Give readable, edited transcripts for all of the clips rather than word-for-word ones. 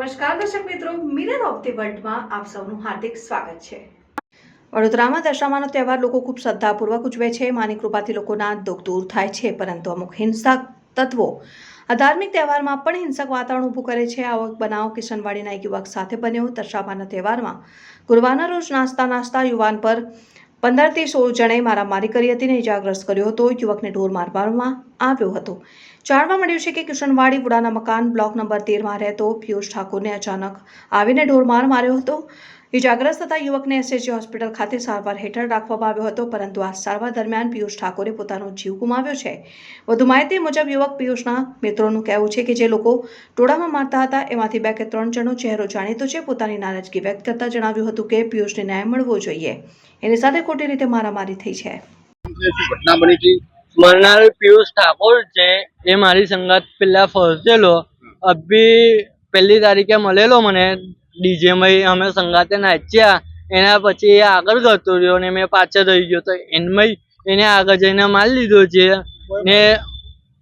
નમસ્કાર દર્શક મિત્રો, મિરર ઓફ ધી વર્લ્ડમાં આપ સૌનું હાર્દિક સ્વાગત છે। વડોદરામાં દશામાનો તહેવાર લોકો ખૂબ શ્રદ્ધાપૂર્વક ઉજવે છે। માની કૃપાથી લોકોના દુઃખ દૂર થાય છે, પરંતુ અમુક હિંસક તત્વો આ ધાર્મિક તહેવારમાં પણ હિંસક વાતાવરણ ઊભું કરે છે। આવો એક બનાવ કિશનવાડીના એક યુવક સાથે બન્યો। દશામાના તહેવારમાં ગુરુવારના રોજ નાસ્તા યુવાન પર 15 થી 16 જણે મારામારી કરી હતી અને ઇજાગ્રસ્ત કર્યો હતો। યુવકને ઢોર મારવામાં આવ્યો હતો। જાણવા મળ્યું છે કે કિશનવાડી વુડાના મકાન બ્લોક નંબર 13 માં રહેતો પિયુષ ઠાકોરને અચાનક આવીને ઢોરમાર માર્યો હતો। ઇજાગ્રસ્ત થતા યુવકને એસએસજી હોસ્પિટલ ખાતે સારવાર હેઠળ રાખવામાં આવ્યો હતો, પરંતુ આ સારવાર દરમિયાન પિયુષ ઠાકોરે પોતાનો જીવ ગુમાવ્યો છે। વધુ માહિતી મુજબ યુવક પિયુષના મિત્રોનું કહેવું છે કે જે લોકો ટોળામાં મારતા હતા એમાંથી 2 કે 3 જણનો ચહેરો જાણીતો છે। પોતાની નારાજગી વ્યક્ત કરતા જણાવ્યું હતું કે પિયુષને ન્યાય મળવો જોઈએ, એની સાથે ખોટી રીતે મારામારી થઈ છે। मरनार पीयूष ठाकुर છે એ મારી સંગાત પેલા ફરતેલો અભી પહેલી તારીખે મળેલો મને ડીજે માં અમે સંગાતે નાચ્યા એના પછી એ આગળ જતો રહ્યો ને મેં પાછળ રહી ગયો તો એનમાં એને આગળ જઈને મારી લીધો છે ને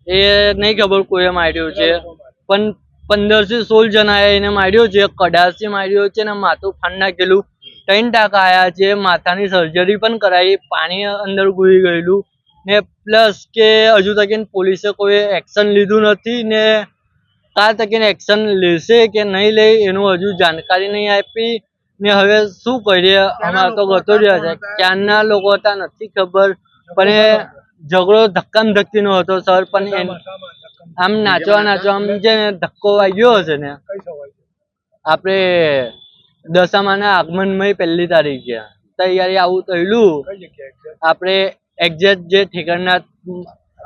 એ નહીં ખબર કોઈએ માર્યો છે પણ 15 થી 16 જણાએ એને માર્યો છે। કડાસથી માર્યો છે ને માથું ફાડી નાખેલું। 3 ટાંકા આયા છે, માથાની સર્જરી પણ કરાવી, પાણી અંદર ઘૂસી ગયેલું ને પ્લસ કે હજુ તક પોલીસે કોઈ એક્શન લીધું નથી ને કાલ તક એક્શન લેશે કે નહીં લે એનું હજુ જાણકારી નહીં આપી ને હવે શું કરીએ। અમારે તો ગતો રહ્યા છે, ક્યારના લોકો હતા નથી ખબર, પણ એ ઝઘડો ધક્કામ ધક્કીનો હતો સર। પણ આમ નાચવા આમ છે ને ધક્કો વાગ્યો હશે ને આપણે દશામાના આગમનમાં 1 તારીખે તૈયારી આવું થયેલું આપણે એક્ઝેક્ટ જે ઠેકાણના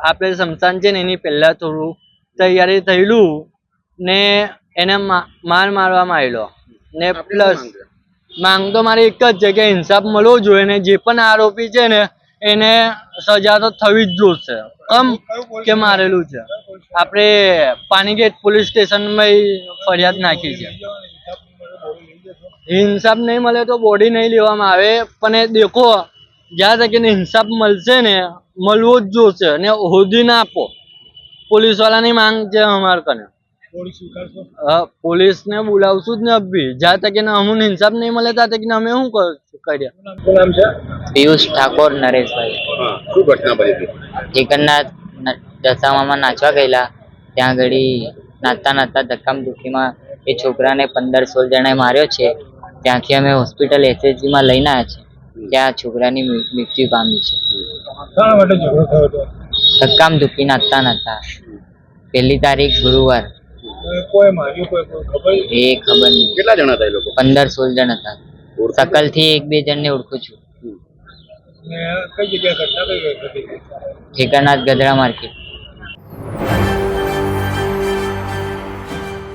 આપણે શમશાન છે ને એની પહેલા થોડું તૈયારી થયેલું ને એને મારવામાં આવેલો ને પ્લસ માંગ તો મારી એક જ છે કે ઇન્સાફ મળવો જોઈએ ને જે પણ આરોપી છે ને એને સજા તો થવી જ જોશે। કમ કે મારેલું છે આપણે પાણીગેટ પોલીસ સ્ટેશનમાં ફરિયાદ નાખી છે। ઇન્સાફ નહીં મળે તો બોડી નહીં લેવામાં આવે, પણ એ દેખો જ્યાં તક ઇન્સાફ મળશે ને મળવો જ જોશે ને હોદી ના આપો। પોલીસ વાળાની માંગ છે અમારે કને, પોલીસ ને બોલાવશું જ ને અભી જ્યાં તક અમને ઇન્સાફ નહીં મળે ત્યાં તક અમે શું કરીએ। પિયુષ ઠાકોર નરેશભાઈ। શું ઘટના બની હતી? જગન્નાથ દશામામાં નાચવા ગયેલા, ત્યાં ઘડી નાચતા ધક્કામધુક્કીમાં એ છોકરાને 15-16 જણાએ માર્યો છે। ત્યાંથી અમે હોસ્પિટલ એસએસજી માં લઈને આવ્યા છે, ત્યાં છોકરાની મૃત્યુ પામી છે। ધક્કામધુક્કી નાચતા 1 તારીખ ગુરુવાર। એ ખબર નહીં કેટલા જણા હતા એ લોકો? 15-16 જણ હતા। સકલ થી 1-2 જણ ને ઓળખું છું। જગન્નાથ ગધરા માર્કેટ।